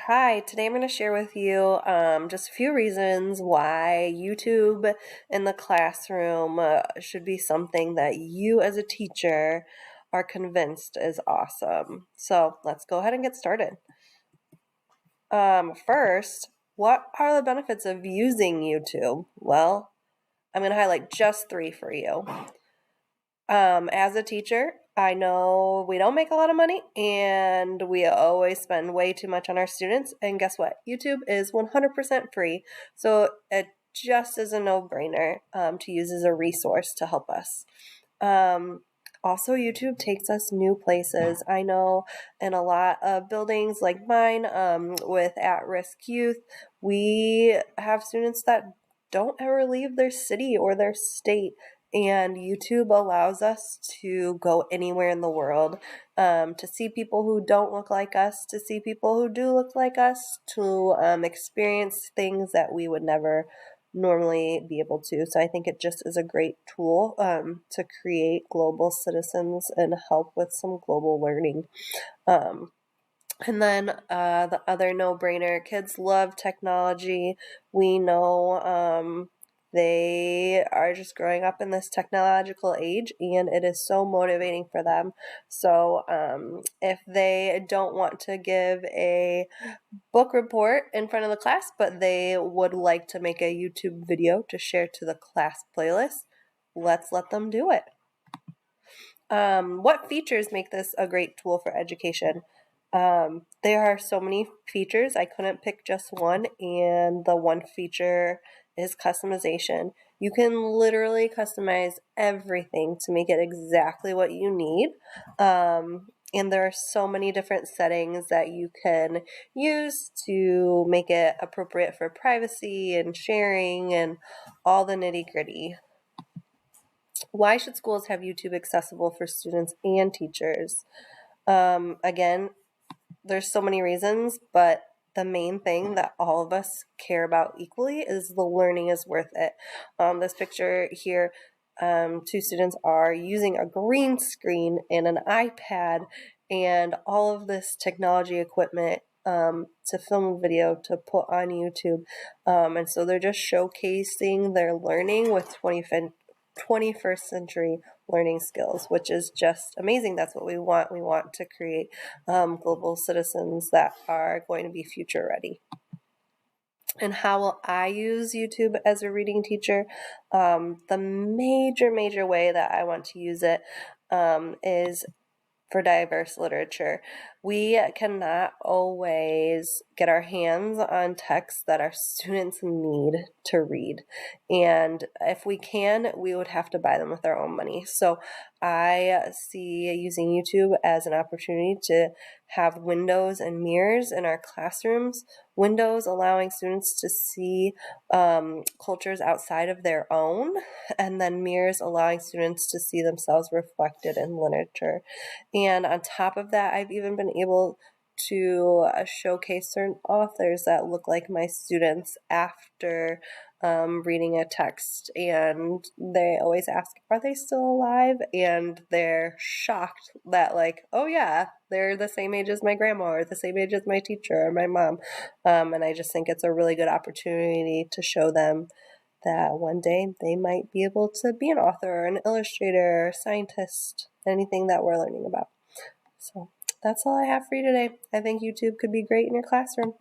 Hi, today I'm going to share with you just a few reasons why YouTube in the classroom should be something that you as a teacher are convinced is awesome. So let's go ahead and get started. First, what are the benefits of using YouTube? Well, I'm going to highlight just 3 for you. As a teacher, I know we don't make a lot of money and we always spend way too much on our students. And guess what? YouTube is 100% free. So it just is a no-brainer to use as a resource to help us. Also, YouTube takes us new places. I know in a lot of buildings like mine with at-risk youth, we have students that don't ever leave their city or their state. And YouTube allows us to go anywhere in the world, to see people who don't look like us, to see people who do look like us, to experience things that we would never normally be able to. So I think it just is a great tool to create global citizens and help with some global learning. And then the other no-brainer, kids love technology. We know they are just growing up in this technological age, and it is so motivating for them. So if they don't want to give a book report in front of the class, but they would like to make a YouTube video to share to the class playlist, let's let them do it. What features make this a great tool for education? There are so many features. I couldn't pick just one, and the one feature is customization. You can literally customize everything to make it exactly what you need. And there are so many different settings that you can use to make it appropriate for privacy and sharing and all the nitty-gritty. Why should schools have YouTube accessible for students and teachers? Again, there's so many reasons, but the main thing that all of us care about equally is the learning is worth it. This picture here, 2 students are using a green screen and an iPad and all of this technology equipment to film a video to put on YouTube. And so they're just showcasing their learning with 21st century learning skills, which is just amazing. That's what we want. We want to create global citizens that are going to be future ready. And how will I use YouTube as a reading teacher? The major way that I want to use it is for diverse literature. We cannot always get our hands on texts that our students need to read. And if we can, we would have to buy them with our own money. So I see using YouTube as an opportunity to have windows and mirrors in our classrooms, windows allowing students to see cultures outside of their own, and then mirrors allowing students to see themselves reflected in literature. And on top of that, I've even been able to showcase certain authors that look like my students after reading a text, and they always ask, are they still alive? And they're shocked that, like, oh yeah, they're the same age as my grandma or the same age as my teacher or my mom. And I just think it's a really good opportunity to show them that one day they might be able to be an author or an illustrator or a scientist, anything that we're learning about. So that's all I have for you today. I think YouTube could be great in your classroom.